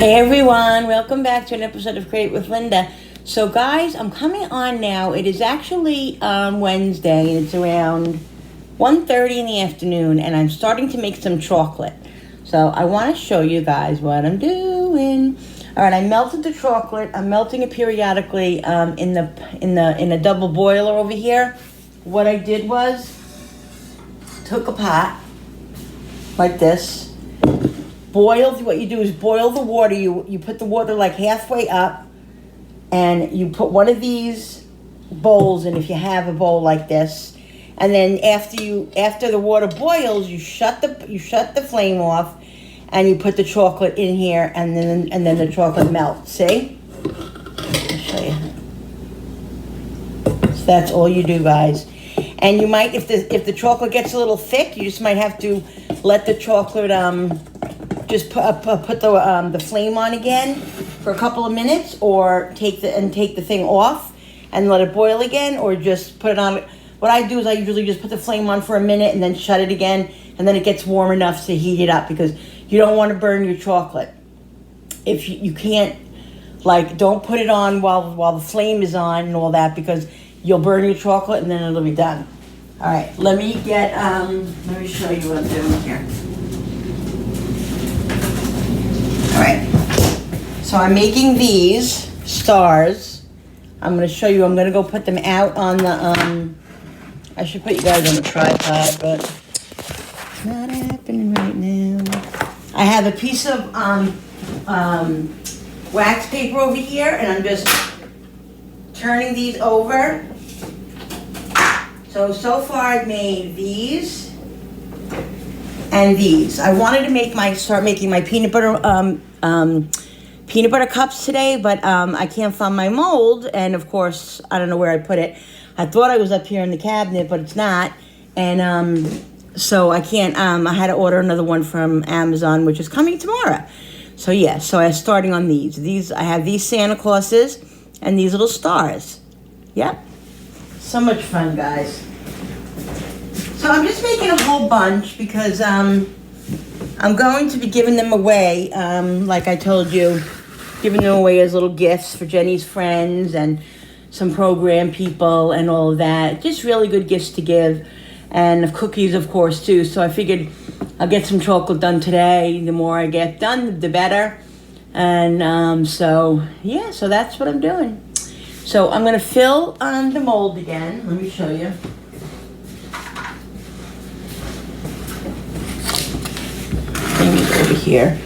Hey everyone, welcome back to an episode of Create with Linda. So guys, I'm coming on now. It is actually Wednesday and it's around 1:30 in the afternoon and I'm starting to make some chocolate. So I want to show you guys what I'm doing. All right, I melted the chocolate. I'm melting it periodically in a double boiler over here. What I did was took a pot like this. What you do is boil the water. You put the water like halfway up and you put one of these bowls in if you have a bowl like this. And then after the water boils, you shut the flame off and you put the chocolate in here and then the chocolate melts. See? I'll show you. So that's all you do, guys. And you might, if the chocolate gets a little thick, you just might have to let the chocolate just put the flame on again for a couple of minutes, or take the thing off and let it boil again, or just put it on. What I do is I usually just put the flame on for a minute and then shut it again, and then it gets warm enough to heat it up, because you don't want to burn your chocolate. If you can't, like, don't put it on while the flame is on and all that, because you'll burn your chocolate and then it'll be done. All right, let me show you what I'm doing here. All right, so I'm making these stars. I'm going to show you. I'm going to go put them out on the, I should put you guys on the tripod, but it's not happening right now. I have a piece of wax paper over here, and I'm just turning these over. So far I've made these and these. I wanted to start making my peanut butter cups today, but I can't find my mold, and of course I don't know where I put it. I thought I was up here in the cabinet, but it's not, and so I can't. I had to order another one from Amazon, which is coming tomorrow. So yeah, so I'm starting on these. I have these Santa Clauses and these little stars. Yep, so much fun, guys. So I'm just making a whole bunch because I'm going to be giving them away, like I told you, giving them away as little gifts for Jenny's friends and some program people and all of that. Just really good gifts to give, and cookies, of course, too. So I figured I'll get some chocolate done today. The more I get done, the better. And so that's what I'm doing. So I'm going to fill the mold again. Let me show you. Over here.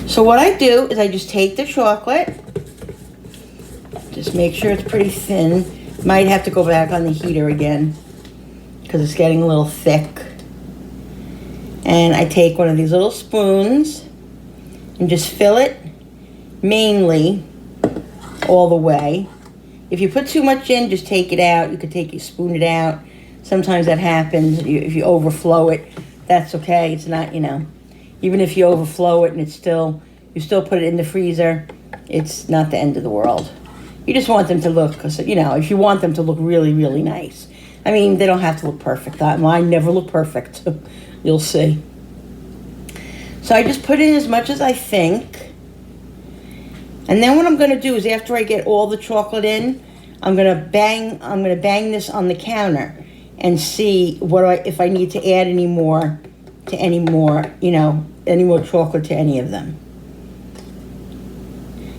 So what I do is I just take the chocolate, just make sure it's pretty thin. Might have to go back on the heater again because it's getting a little thick. And I take one of these little spoons and just fill it mainly all the way. If you put too much in, just take it out. You could spoon it out. Sometimes that happens. If you overflow it, that's okay. It's not, even if you overflow it and you still put it in the freezer, it's not the end of the world. You just want them to look, if you want them to look really, really nice. I mean, they don't have to look perfect. Mine never look perfect. You'll see. So I just put in as much as I think. And then what I'm going to do is, after I get all the chocolate in, I'm going to bang this on the counter and see if I need to add any more chocolate to any of them.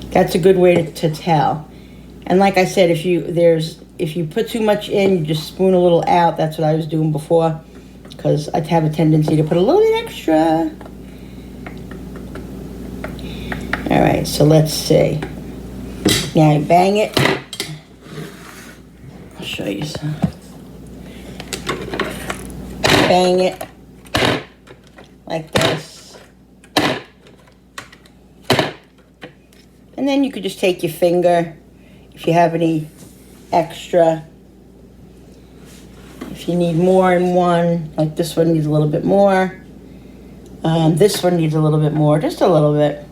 That's a good way to tell. And like I said, if you put too much in, you just spoon a little out. That's what I was doing before, because I have a tendency to put a little bit extra. All right, so let's see. Now I bang it. I'll show you some. Bang it like this. And then you could just take your finger if you have any extra. If you need more in one, like this one needs a little bit more. This one needs a little bit more, just a little bit.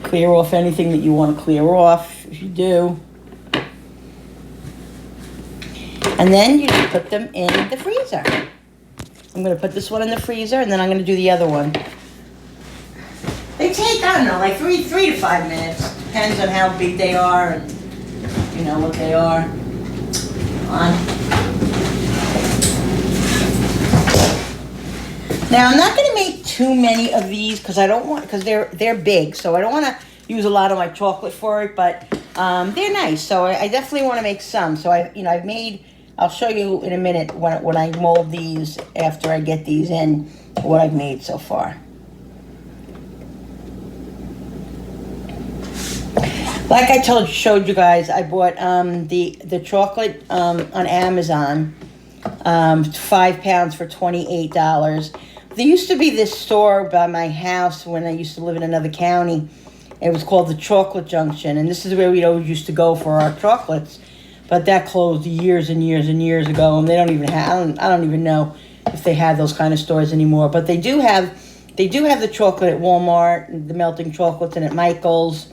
Clear off anything that you want to clear off, if you do. And then you just put them in the freezer. I'm going to put this one in the freezer, and then I'm going to do the other one. They take, I don't know, like 3 to 5 minutes. Depends on how big they are and, you know, what they are. Now, I'm not going to make too many of these because I don't want, because they're big, so I don't want to use a lot of my chocolate for it, but they're nice, so I definitely want to make some. So I've made, I'll show you in a minute when I mold these after I get these in, what I've made so far. Like I showed you guys, I bought the chocolate on Amazon, 5 pounds for $28. There used to be this store by my house when I used to live in another county. It was called the Chocolate Junction, and this is where we always used to go for our chocolates. But that closed years and years and years ago, and they don't even have. I don't even know if they have those kind of stores anymore. But they do have the chocolate at Walmart, the melting chocolates, and at Michael's,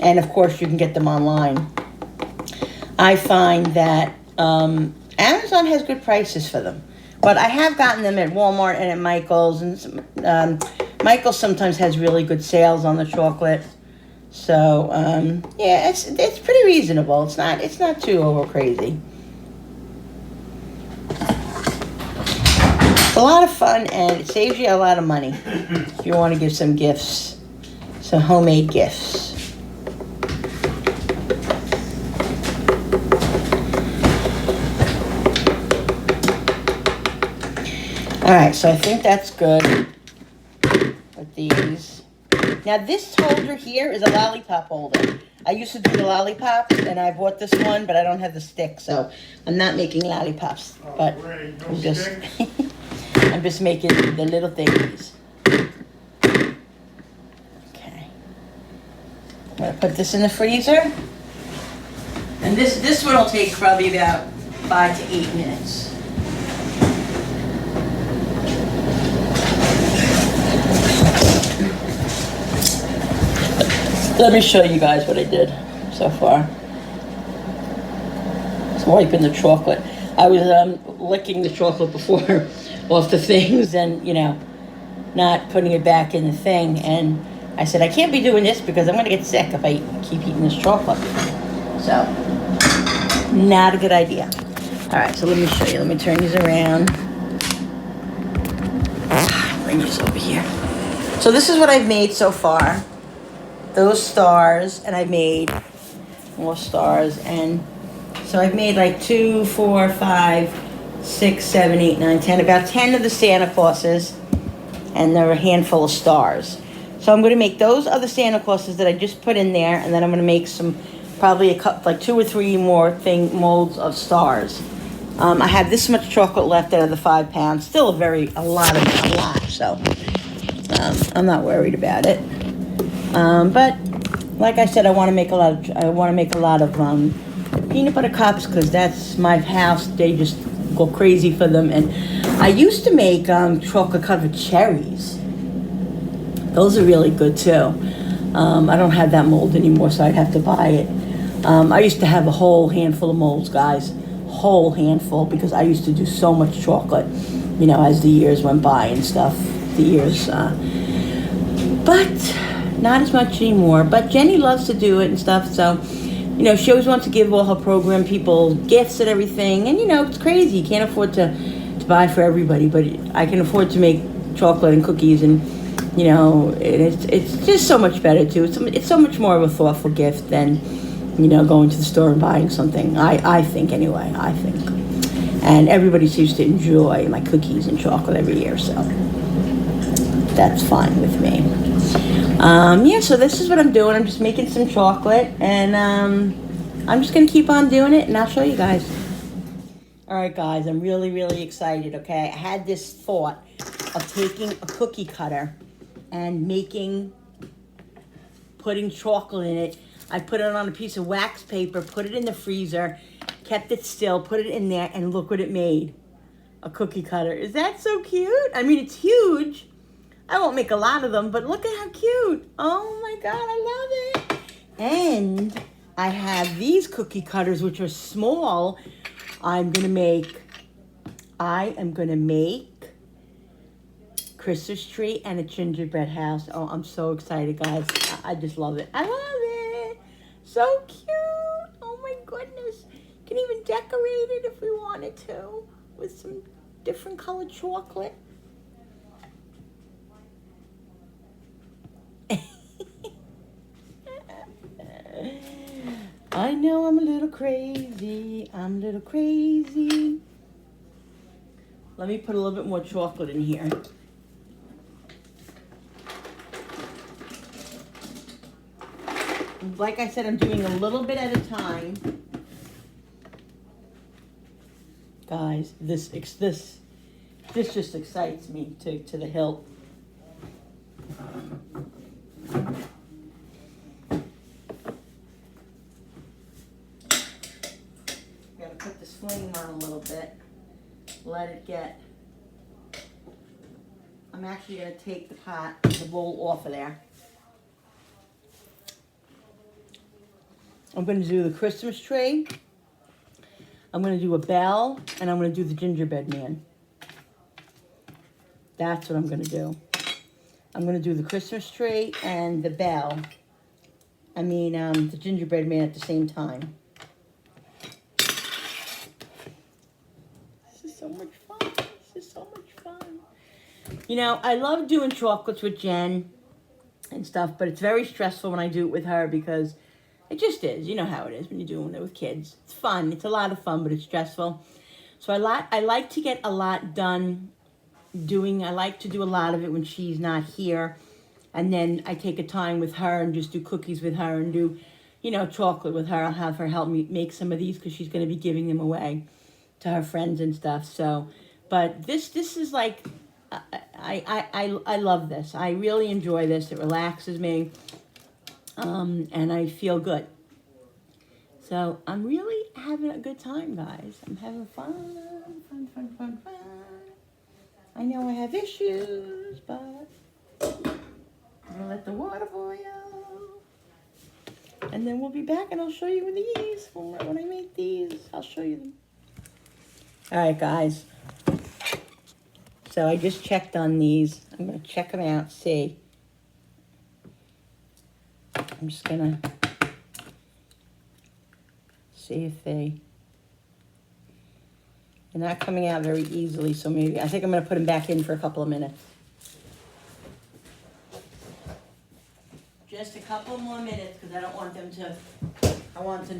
and of course you can get them online. I find that Amazon has good prices for them. But I have gotten them at Walmart and at Michael's, and Michael's sometimes has really good sales on the chocolate. So yeah, it's pretty reasonable. It's not too over crazy. It's a lot of fun, and it saves you a lot of money if you want to give some gifts, some homemade gifts. Alright, so I think that's good with these. Now this holder here is a lollipop holder. I used to do the lollipops, and I bought this one, but I don't have the stick, so I'm not making lollipops. But I'm just I'm just making the little thingies. Okay. I'm gonna put this in the freezer. And this one will take probably about 5 to 8 minutes. Let me show you guys what I did so far. Just wiping the chocolate. I was licking the chocolate before off the things and, you know, not putting it back in the thing. And I said, I can't be doing this because I'm going to get sick if I keep eating this chocolate. So, not a good idea. All right, so let me show you. Let me turn these around. Bring these over here. So this is what I've made so far. Those stars, and I made more stars, and so I've made like 2, 4, 5, 6, 7, 8, 9, 10, about 10 of the Santa Clauses, and there are a handful of stars. So I'm going to make those other Santa Clauses that I just put in there, and then I'm going to make some, probably a couple, like 2 or 3 more molds of stars. I have this much chocolate left out of the 5 pounds, still a lot, so I'm not worried about it. But like I said, I want to make a lot of peanut butter cups because that's my house. They just go crazy for them. And I used to make chocolate covered cherries. Those are really good too. I don't have that mold anymore, so I'd have to buy it. I used to have a whole handful of molds, guys. Whole handful, because I used to do so much chocolate, you know, as the years went by and stuff. But not as much anymore. But Jenny loves to do it and stuff, so, you know, she always wants to give all her program people gifts and everything. And, you know, it's crazy. You can't afford to buy for everybody, but I can afford to make chocolate and cookies, and, you know, it's just so much better, too. It's so much more of a thoughtful gift than, you know, going to the store and buying something. I think, anyway. I think. And everybody seems to enjoy my cookies and chocolate every year, so that's fine with me. Yeah, so this is what I'm doing. I'm just making some chocolate, and I'm just going to keep on doing it, and I'll show you guys. All right, guys, I'm really, really excited, okay? I had this thought of taking a cookie cutter and putting chocolate in it. I put it on a piece of wax paper, put it in the freezer, kept it still, put it in there, and look what it made. A cookie cutter. Is that so cute? I mean, it's huge. I won't make a lot of them, but look at how cute. Oh my God, I love it. And I have these cookie cutters, which are small. I am gonna make Christmas tree and a gingerbread house. Oh, I'm so excited, guys. I just love it. I love it. So cute. Oh my goodness. Can even decorate it if we wanted to with some different colored chocolate. I know I'm a little crazy. I'm a little crazy. Let me put a little bit more chocolate in here. Like I said, I'm doing a little bit at a time. Guys, this just excites me to the hilt. Gotta put this flame on a little bit. Let it get. I'm actually gonna take the bowl off of there. I'm going to do the Christmas tree. I'm going to do a bell, and I'm going to do the gingerbread man. That's what I'm going to do. I'm going to do the Christmas tree and the bell. The gingerbread man at the same time. This is so much fun. This is so much fun. You know, I love doing chocolates with Jen and stuff, but it's very stressful when I do it with her because it just is. You know how it is when you're doing it with kids. It's fun. It's a lot of fun, but it's stressful. So I like to get a lot done I like to do a lot of it when she's not here. And then I take a time with her and just do cookies with her and do, chocolate with her. I'll have her help me make some of these because she's going to be giving them away to her friends and stuff. So, but this is like, I love this. I really enjoy this. It relaxes me. And I feel good. So I'm really having a good time, guys. I'm having fun. I know I have issues, but I'm gonna let the water boil. And then we'll be back and I'll show you these. When I make these, I'll show you them. All right, guys. So I just checked on these. I'm gonna check them out, see. I'm just gonna see if they're not coming out very easily, so maybe, I think I'm gonna put them back in for a couple of minutes. Just a couple more minutes, because I don't want them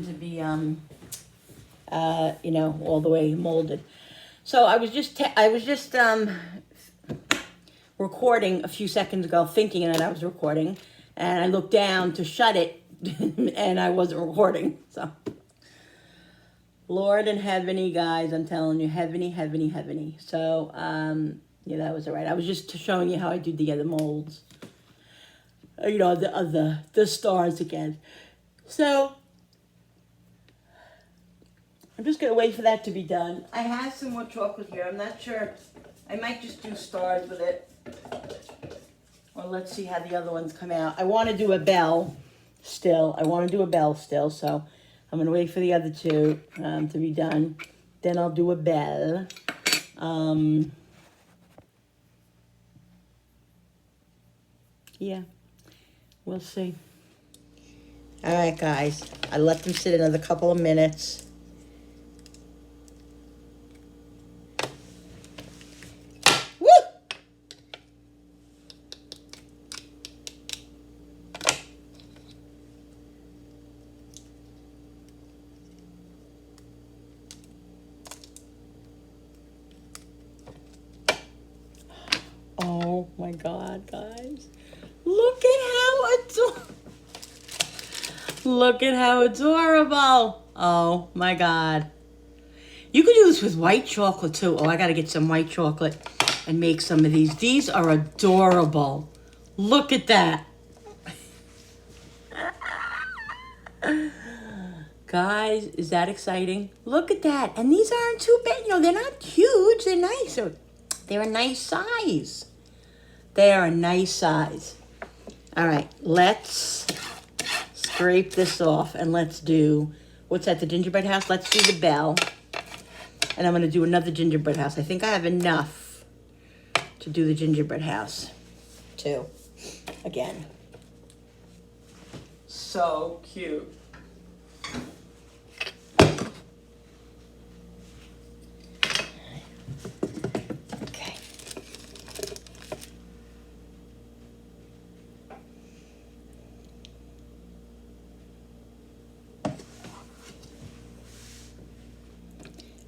to be, all the way molded. So I was just recording a few seconds ago, thinking that I was recording, and I looked down to shut it, and I wasn't recording, so. Lord and heaveny, guys, I'm telling you, heaveny. So, yeah, that was all right. I was just showing you how I do the other molds. The stars again. So, I'm just going to wait for that to be done. I have some more chocolate here. I'm not sure. I might just do stars with it. Or let's see how the other ones come out. I want to do a bell still. So I'm going to wait for the other two to be done. Then I'll do a bell. Yeah, we'll see. All right, guys. I let them sit another couple of minutes. Oh my God, guys. Look at how adorable. Oh my God. You could do this with white chocolate too. Oh, I gotta get some white chocolate and make some of these. These are adorable. Look at that. Guys, is that exciting? Look at that. And these aren't too big. They're not huge. They're nice. They're a nice size. They are a nice size. All right, let's scrape this off and let's do, what's that, the gingerbread house? Let's do the bell. And I'm going to do another gingerbread house. I think I have enough to do the gingerbread house too. Again. So cute. Okay.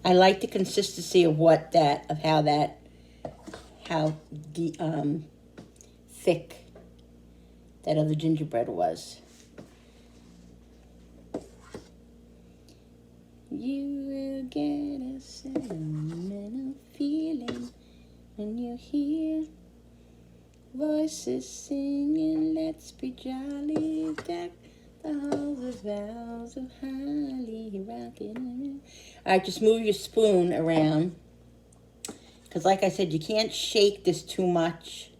I like the consistency of how thick that other gingerbread was. You will get a sentimental feeling when you hear voices singing, let's be jolly, deck the halls with boughs of holly, rocking. All right, just move your spoon around. Because like I said, you can't shake this too much.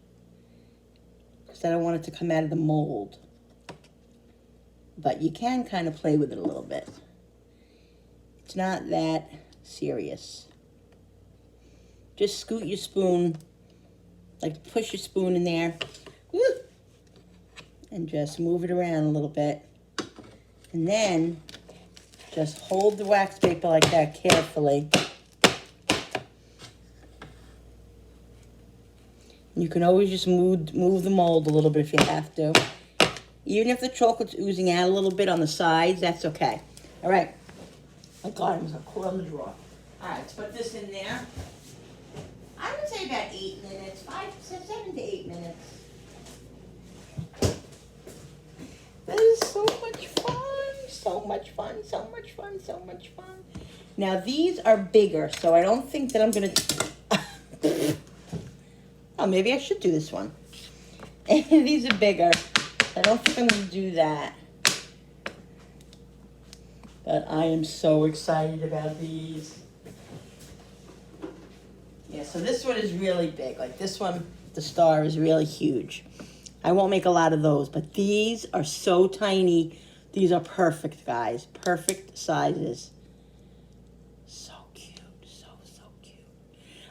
Because I don't want it to come out of the mold. But you can kind of play with it a little bit. It's not that serious. Just scoot your spoon, like push your spoon in there. Woo! And just move it around a little bit. And then just hold the wax paper like that carefully. You can always just move the mold a little bit if you have to. Even if the chocolate's oozing out a little bit on the sides, that's okay. All right. My God, I was caught on the drawer. All right, let's put this in there. I would say about 8 minutes, 7 to 8 minutes. That is so much fun. So much fun, so much fun, so much fun. Now, these are bigger, so I don't think that I'm going to... Oh, maybe I should do this one. These are bigger. I don't think I'm going to do that. But I am so excited about these. Yeah, so this one is really big. Like this one, the star is really huge. I won't make a lot of those, but these are so tiny. These are perfect, guys. Perfect sizes. So cute. So cute.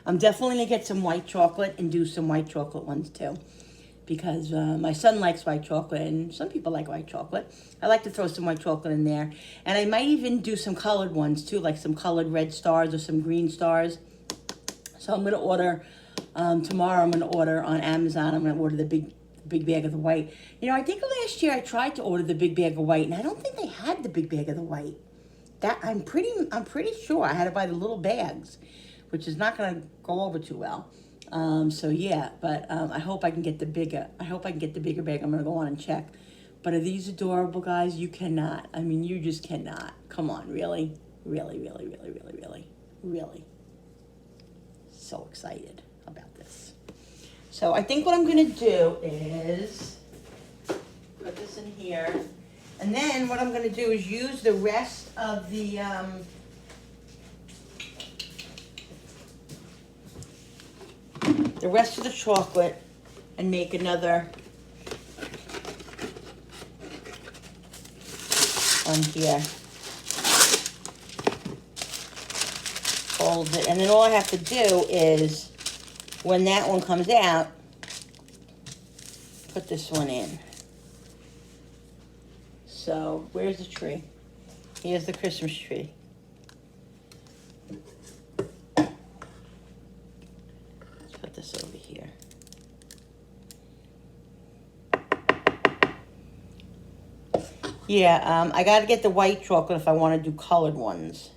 I'm definitely going to get some white chocolate and do some white chocolate ones too. Because my son likes white chocolate, and some people like white chocolate. I like to throw some white chocolate in there. And I might even do some colored ones, too, like some colored red stars or some green stars. So I'm going to order, tomorrow I'm going to order on Amazon. I'm going to order the big bag of the white. You know, I think last year I tried to order the big bag of white, and I don't think they had the big bag of the white. That I'm pretty sure I had to buy the little bags, which is not going to go over too well. So yeah, but I hope I can get the bigger. I hope I can get the bigger bag. I'm gonna go on and check. But are these adorable, guys? You cannot. I mean, you just cannot. Come on, really, really, really, really, really, really, really. So excited about this. So I think what I'm gonna do is put this in here, and then what I'm gonna do is use the rest of the. The rest of the chocolate and make another one here. Hold it, and then all I have to do is, when that one comes out, put this one in. So, where's the tree? Here's the Christmas tree. This over here. Yeah, I got to get the white chocolate if I want to do colored ones.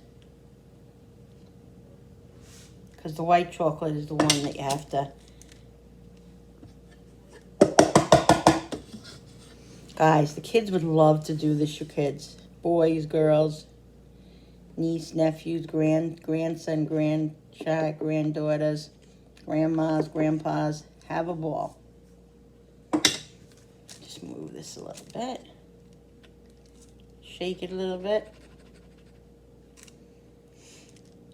Because the white chocolate is the one that you have to... Guys, the kids would love to do this, your kids. Boys, girls, niece, nephews, grandson, grandchild, granddaughters. Grandmas, grandpas, have a ball. Just move this a little bit. Shake it a little bit.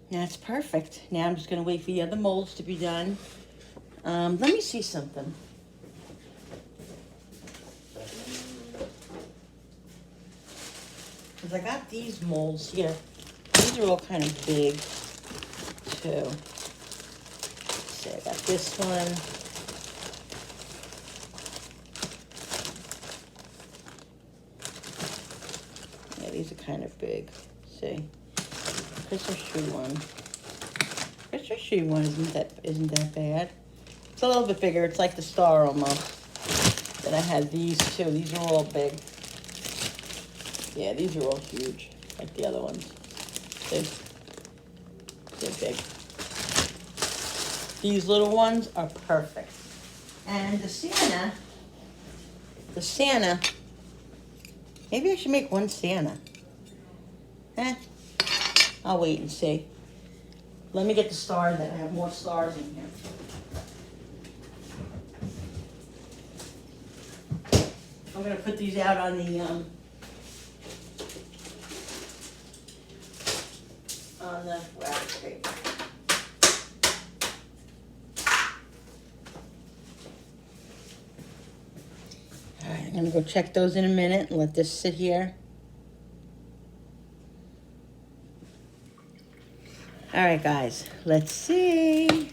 That's perfect. Now I'm just going to wait for the other molds to be done. Let me see something. Because I got these molds here. These are all kind of big, too. see, I got this one. Yeah, these are kind of big. See, Christmas tree one. Christmas tree one isn't that bad. It's a little bit bigger. It's like the star almost. Then I had these two. These are all big. Yeah, these are all huge, like the other ones. They're big. These little ones are perfect. And the Santa, maybe I should make one Santa. I'll wait and see. Let me get the star then. I have more stars in here. I'm gonna put these out on the wax paper. All right, I'm gonna go check those in a minute and let this sit here. All right, guys, let's see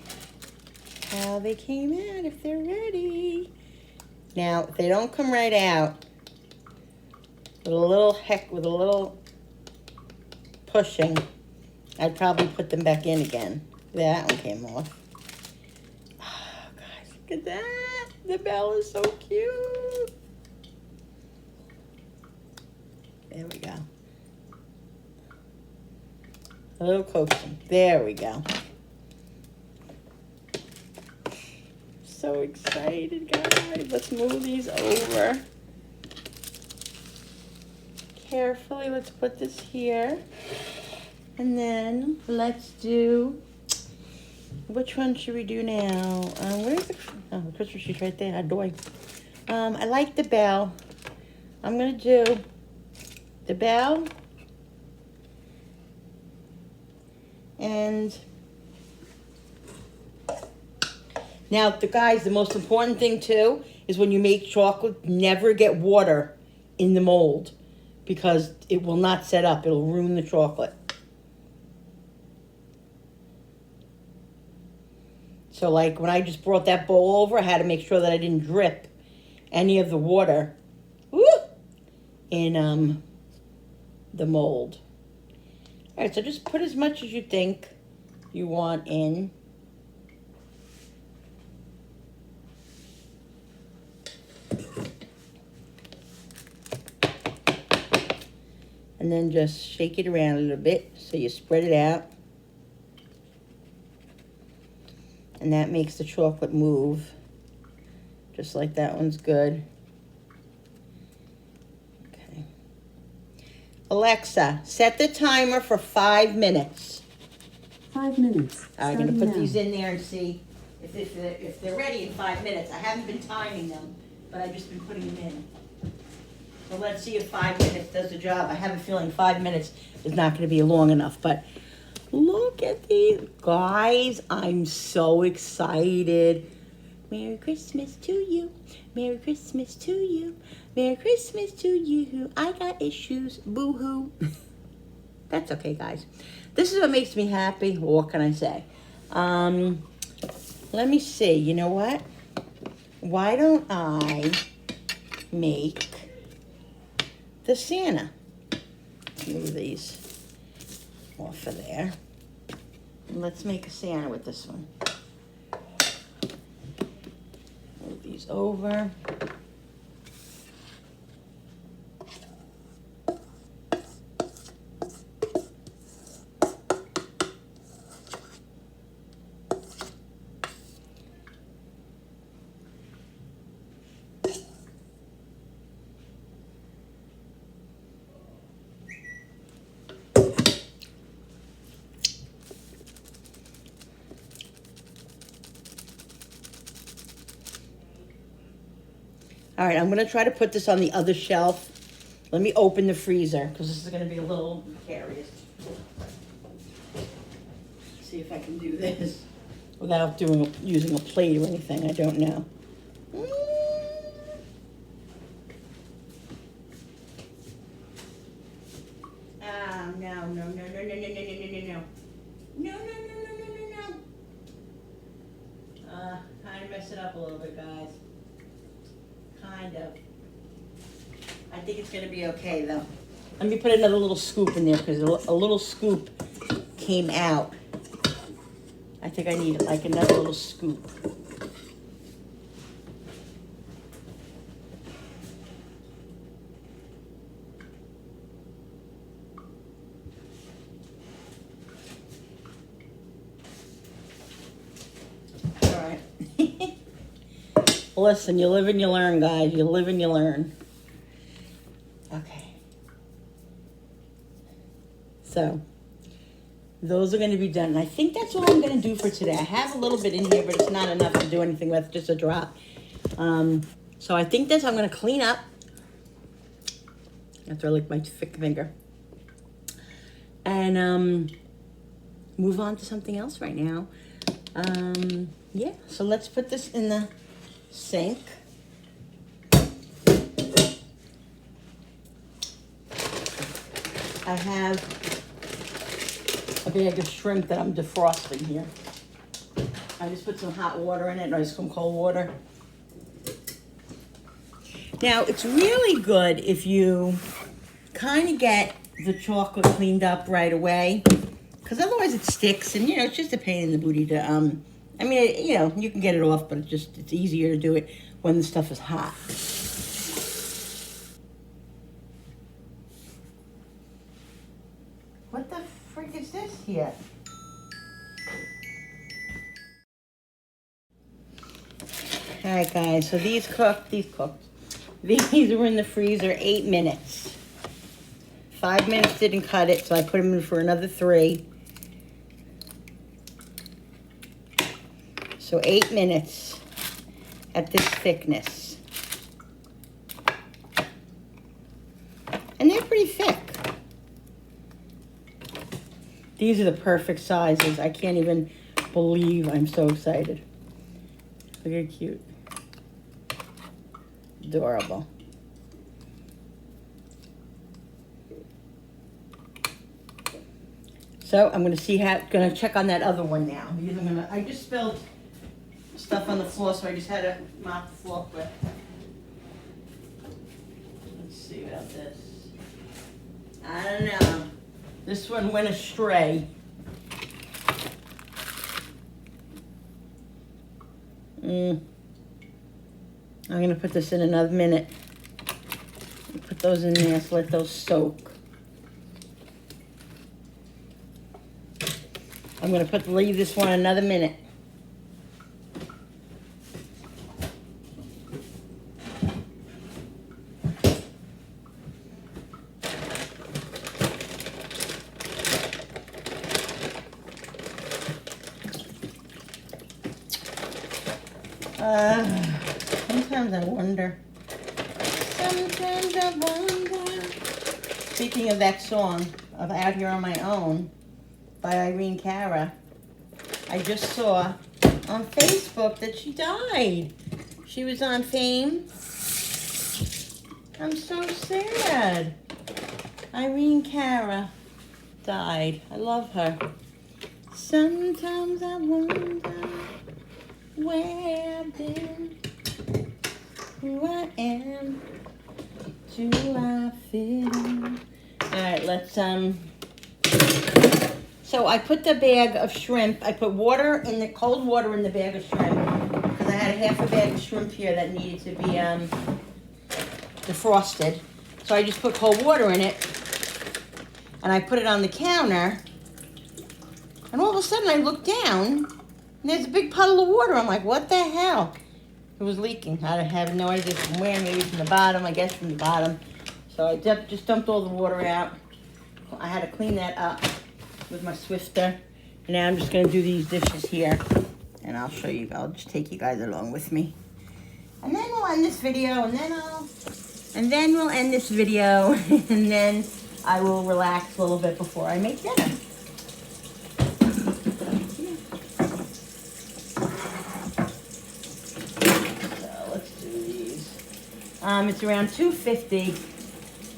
how they came out, if they're ready. Now, if they don't come right out, with a little pushing, I'd probably put them back in again. That one came off. Oh, guys, look at that. The bell is so cute. There we go. A little coaxing. There we go. So excited, guys. Let's move these over. Carefully, let's put this here. And then let's do, which one should we do now? Where's the Christmas tree's right there. Adoy. I like the bell. I'm gonna do the bell and now, the most important thing too is when you make chocolate, never get water in the mold because it will not set up. It'll ruin the chocolate. So like when I just brought that bowl over, I had to make sure that I didn't drip any of the water in the mold. All right, so just put as much as you think you want in. And then just shake it around a little bit so you spread it out. And that makes the chocolate move. Just like that one's good. Okay. Alexa, set the timer for 5 minutes. 5 minutes. I'm going to put these in there and see if they're ready in 5 minutes. I haven't been timing them, but I've just been putting them in. So let's see if 5 minutes does the job. I have a feeling 5 minutes is not going to be long enough, but look at these. Guys, I'm so excited. Merry Christmas to you. Merry Christmas to you. Merry Christmas to you. I got issues. Boo-hoo. That's okay, guys. This is what makes me happy. What can I say? Let me see. You know what? Why don't I make the Santa? Move these off of there. And let's make a Santa with this one. Move these over. All right, I'm going to try to put this on the other shelf. Let me open the freezer because this is going to be a little precarious. See if I can do this without using a plate or anything. I don't know. No. No. mess it up a little bit, guys. Kind of. I think it's gonna be okay though. Let me put another little scoop in there because a little scoop came out. I think I need like another little scoop. All right. Listen, you live and you learn, guys. You live and you learn. Okay. So, those are going to be done. And I think that's all I'm going to do for today. I have a little bit in here, but it's not enough to do anything with, just a drop. So I think that's, I'm going to clean up after I lick my thick finger. And move on to something else right now. Yeah, so let's put this in the sink. I have a bag of shrimp that I'm defrosting here. I just put some hot water in it, or some cold water. Now, it's really good if you kind of get the chocolate cleaned up right away, because otherwise it sticks, and, you know, it's just a pain in the booty to, I mean, you know, you can get it off, but it's easier to do it when the stuff is hot. What the frick is this here? All right, guys, so these cooked. These were in the freezer 8 minutes. 5 minutes didn't cut it, so I put them in for another 3. So 8 minutes at this thickness. And they're pretty thick. These are the perfect sizes. I can't even believe I'm so excited. Look how cute. Adorable. So I'm gonna gonna check on that other one now. Because I just spilled stuff on the floor, so I just had to mop the floor quick. Let's see about this. I don't know. This one went astray. I'm gonna put this in another minute. Put those in there, so let those soak. I'm gonna leave this one another minute. Sometimes I wonder. Sometimes I wonder. Speaking of that song of Out Here on My Own by Irene Cara, I just saw on Facebook that she died. She was on Fame. I'm so sad. Irene Cara died. I love her. Sometimes I wonder where I've been, who I am, do I fit in? All right, let's, so I put the bag of shrimp, I put cold water in the bag of shrimp, because I had a half a bag of shrimp here that needed to be, defrosted. So I just put cold water in it, and I put it on the counter, and all of a sudden I look down, and there's a big puddle of water. I'm like, what the hell? It was leaking. I have no idea from where. Maybe from the bottom. I guess from the bottom. So I just dumped all the water out. I had to clean that up with my Swiffer. And now I'm just going to do these dishes here. And I'll show you. I'll just take you guys along with me. And then we'll end this video. And then we'll end this video. And then I will relax a little bit before I make dinner. It's around 2:50,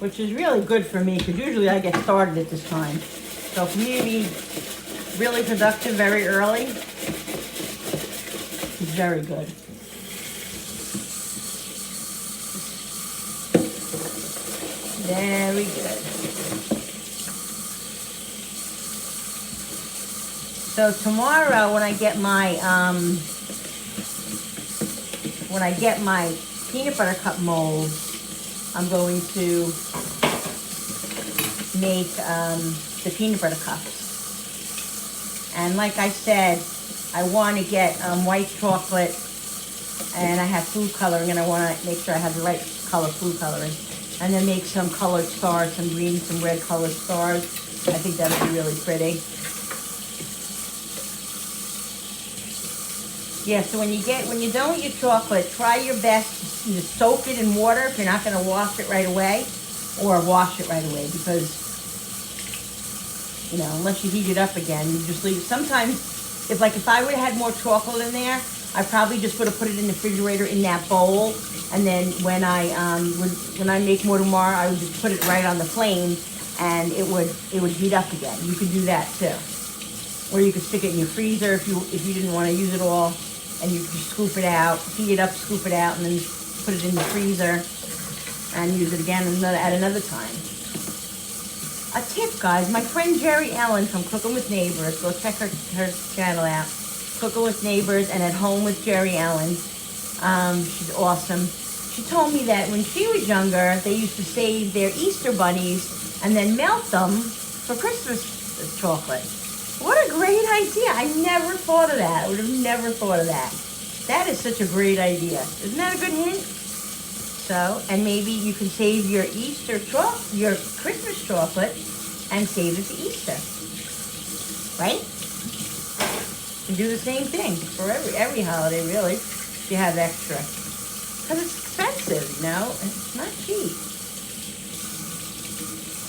which is really good for me because usually I get started at this time. So for me to be really productive very early is very good. Very good. So tomorrow when I get my peanut butter cup mold, I'm going to make the peanut butter cups. And like I said, I want to get white chocolate, and I have food coloring, and I want to make sure I have the right color food coloring. And then make some colored stars, some green, some red colored stars. I think that would be really pretty. Yeah, so when you're done with your chocolate, try your best to either soak it in water if you're not going to wash it right away, or wash it right away, because, you know, unless you heat it up again, you just leave it. Sometimes, if I would have had more chocolate in there, I probably just would have put it in the refrigerator in that bowl, and then when I make more tomorrow, I would just put it right on the flame, and it would heat up again. You could do that too, or you could stick it in your freezer if you didn't want to use it all, and you could scoop it out, heat it up, scoop it out, and then put it in the freezer and use it again at another time. A tip, guys, my friend Jerry Ellen from Cooking with Neighbors, go check her channel out, Cooking with Neighbors and At Home with Jerry Ellen. She's awesome. She told me that when she was younger, they used to save their Easter bunnies and then melt them for Christmas chocolate. What a great idea. I never thought of that. I would have never thought of that. That is such a great idea. Isn't that a good hint? So, and maybe you can save your your Christmas chocolate and save it to Easter. Right? You do the same thing for every holiday, really, if you have extra. Because it's expensive, you know? It's not cheap.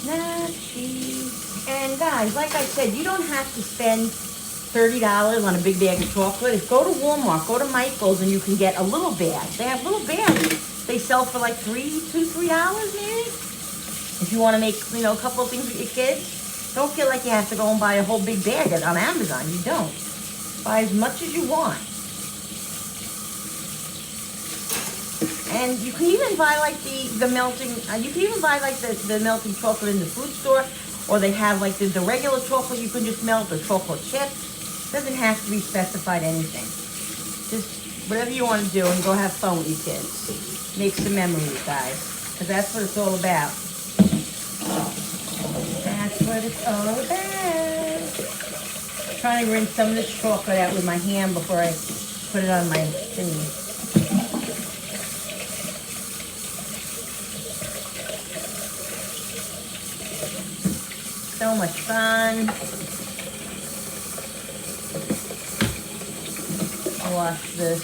Not cheap. And guys, like I said, you don't have to spend $30 on a big bag of chocolate. Go to Walmart, go to Michael's, and you can get a little bag. They have little bags. They sell for like $3 maybe. If you want to make, you know, a couple of things with your kids, don't feel like you have to go and buy a whole big bag on Amazon. You don't. Buy as much as you want. And you can even buy like the melting, you can even buy like the melting chocolate in the food store, or they have like the regular chocolate you can just melt, or chocolate chips. Doesn't have to be specified anything. Just whatever you want to do, and go have fun with your kids. Make some memories, guys, because that's what it's all about. That's what it's all about. I'm trying to rinse some of this chocolate out with my hand before I put it on my thingy. So much fun. Wash this.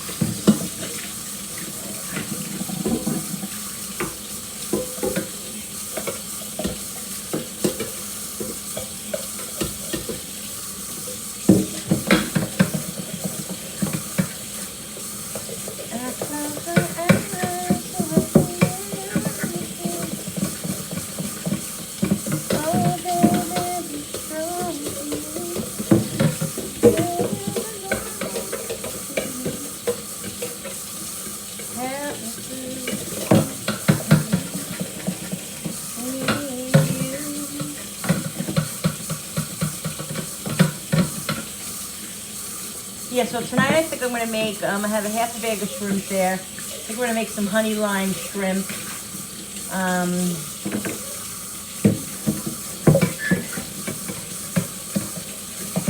Yeah, so tonight I think I'm going to make, I have a half a bag of shrimp there. I think we're going to make some honey lime shrimp.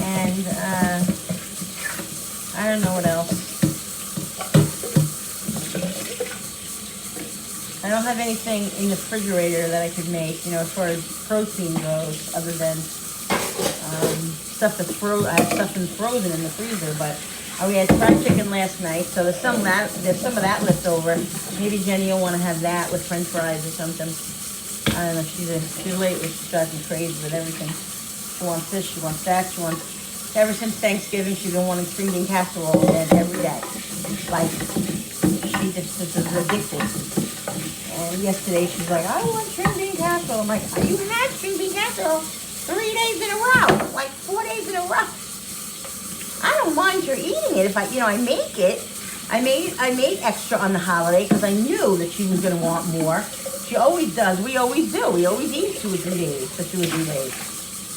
And I don't know what else. I don't have anything in the refrigerator that I could make, you know, as far as protein goes, other than stuff that's frozen. I have stuff that's frozen in the freezer, but we had fried chicken last night, so there's some of that left over. Maybe Jenny will want to have that with French fries or something. I don't know. She's lately she's driving me crazy with everything. She wants this, she wants that, she wants. Ever since Thanksgiving, she's been wanting string bean casserole every day. Like she just is addicted. And yesterday she's like, I want string bean casserole. I'm like, you had string bean casserole 3 days in a row, like 4 days in a row. I don't mind her eating it if I make it. I made extra on the holiday because I knew that she was going to want more. she always does. We always do. We always eat 2 or 3 days for 2 or 3 days.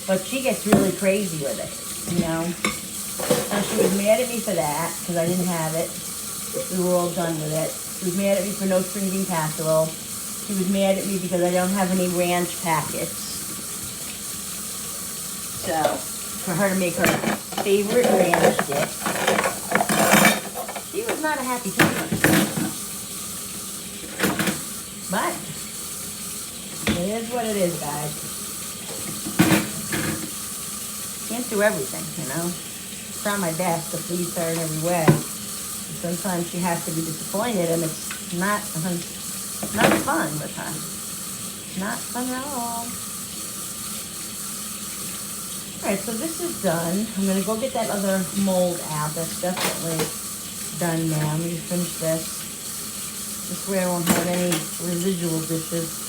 But she gets really crazy with it, you know. And she was mad at me for that because I didn't have it. We were all done with it. She was mad at me for no string bean casserole. She was mad at me because I don't have any ranch packets. So, for her to make her favorite ranch dip, she was not a happy camper. But, it is what it is, guys. Can't do everything, you know. Try my best to please her in every way. Sometimes she has to be disappointed, and it's not fun with her. Not fun at all. Alright, so this is done. I'm going to go get that other mold out. That's definitely done now. Let me just finish this. This way I won't have any residual dishes.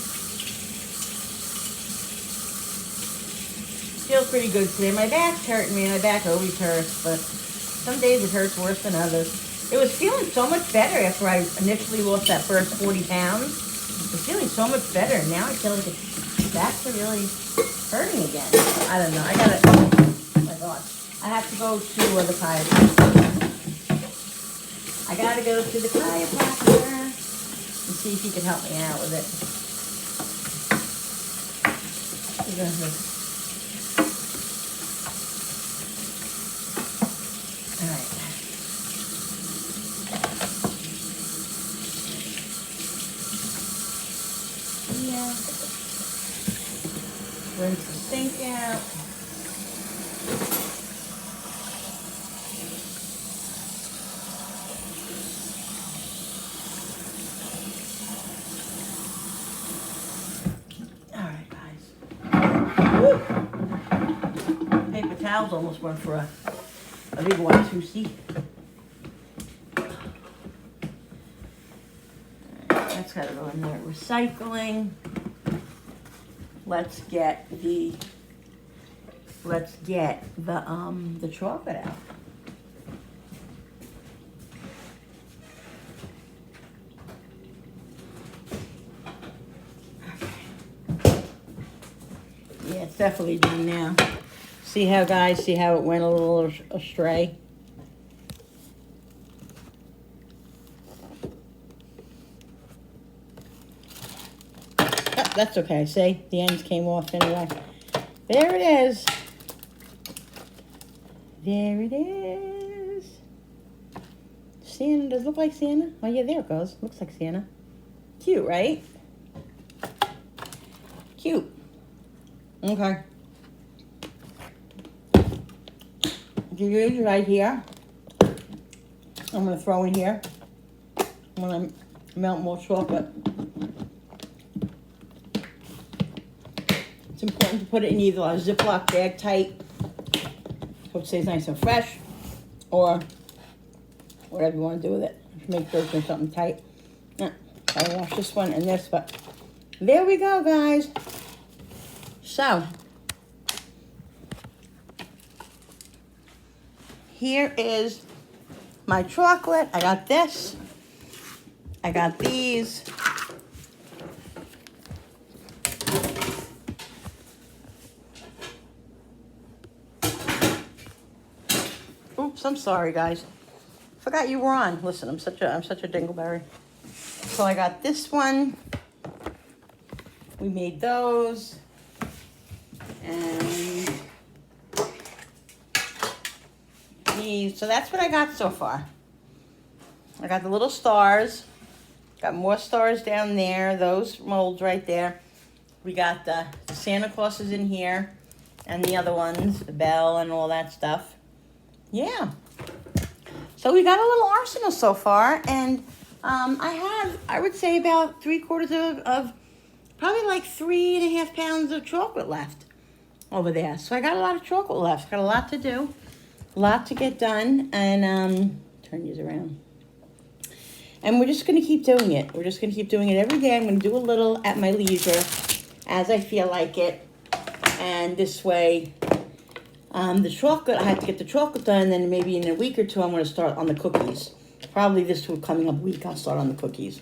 Feels pretty good today. My back's hurting me. My back always hurts, but some days it hurts worse than others. It was feeling so much better after I initially lost that first 40 pounds. It was feeling so much better. Now I feel like it's back to really hurting again. I don't know. I gotta, oh my God. I have to go to the chiropractor. I gotta go to the chiropractor and see if he can help me out with it. Alright. Yeah. Rinse the sink out. Alright, guys. Woo. Paper towels almost went for a big one, 2 seat. That's gotta go in there. Recycling. Let's get the chocolate out. Okay. Yeah, it's definitely done now. See how, guys, see how it went a little astray? Oh, that's okay. See, the ends came off anyway. There it is. There it is. Santa, does it look like Santa? Oh yeah, there it goes. Looks like Santa. Cute, right? Cute. Okay. These right here. I'm gonna throw in here. I'm gonna melt more chocolate. It's important to put it in either a Ziploc bag tight, so it stays nice and fresh, or whatever you want to do with it. Make sure it's in something tight. I'll wash this one and this, but there we go, guys. So, here is my chocolate. I got this. I got these. Oops, I'm sorry, guys. Forgot you were on. Listen, I'm such a dingleberry. So I got this one. We made those. And these. So that's what I got so far. I got the little stars. Got more stars down there. Those molds right there. We got the Santa Clauses in here. And the other ones, the bell and all that stuff. Yeah. So we got a little arsenal so far. And I would say about 3/4 of probably like 3.5 pounds of chocolate left over there. So I got a lot of chocolate left. Got a lot to do. A lot to get done. And turn these around. And we're just going to keep doing it. We're just going to keep doing it every day. I'm going to do a little at my leisure as I feel like it. And this way, the chocolate, I have to get the chocolate done. And then maybe in a week or two, I'm going to start on the cookies. Probably this coming up week, I'll start on the cookies.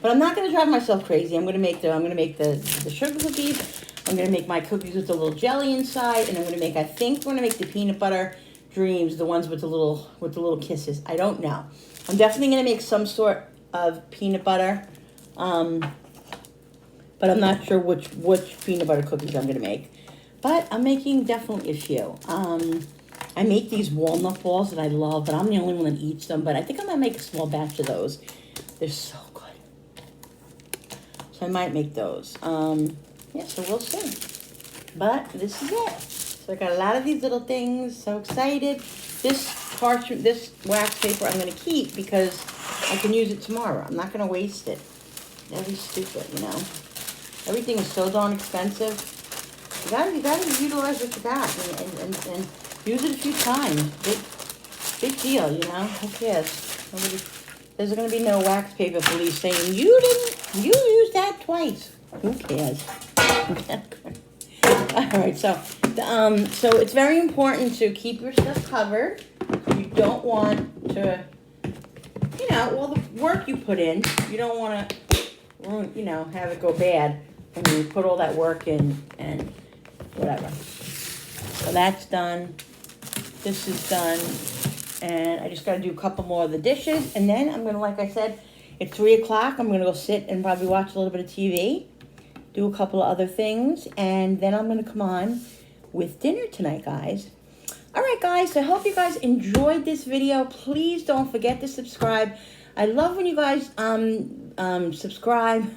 But I'm not gonna drive myself crazy. I'm gonna make the sugar cookies. I'm gonna make my cookies with the little jelly inside, and I think we're gonna make the peanut butter dreams, the ones with the little kisses. I don't know. I'm definitely gonna make some sort of peanut butter, but I'm not sure which peanut butter cookies I'm gonna make. But I'm making definitely a few. I make these walnut balls that I love, but I'm the only one that eats them. But I think I might make a small batch of those. They're so good. So I might make those. Yeah, so we'll see. But this is it. So I got a lot of these little things. So excited. This wax paper I'm going to keep because I can use it tomorrow. I'm not going to waste it. That'd be stupid, you know. Everything is so darn expensive. You gotta utilize what you got and use it a few times. Big deal, you know. Who cares? There's gonna be no wax paper police saying you used that twice. Who cares? All right, so it's very important to keep your stuff covered. You don't want to, you know, all the work you put in. You don't want to, you know, have it go bad when you put all that work in and whatever. So that's done. This is done. And I just got to do a couple more of the dishes. And then I'm going to, like I said, it's 3 o'clock. I'm going to go sit and probably watch a little bit of TV. Do a couple of other things. And then I'm going to come on with dinner tonight, guys. All right, guys. So I hope you guys enjoyed this video. Please don't forget to subscribe. I love when you guys subscribe,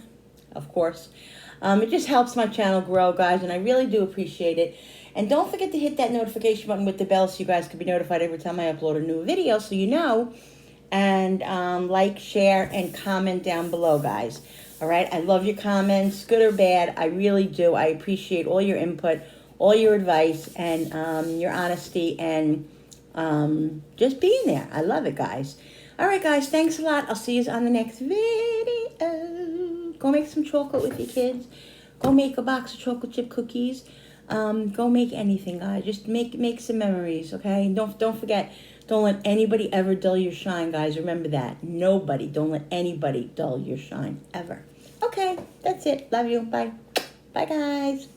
of course. It just helps my channel grow, guys, and I really do appreciate it. And don't forget to hit that notification button with the bell so you guys can be notified every time I upload a new video so you know. And like, share, and comment down below, guys. All right? I love your comments, good or bad. I really do. I appreciate all your input, all your advice, and your honesty, and just being there. I love it, guys. All right, guys. Thanks a lot. I'll see you on the next video. Go make some chocolate with your kids. Go make a box of chocolate chip cookies. Go make anything, guys. Just make some memories, okay? Don't forget, don't let anybody ever dull your shine, guys. Remember that. Nobody. Don't let anybody dull your shine, ever. Okay, that's it. Love you. Bye. Bye, guys.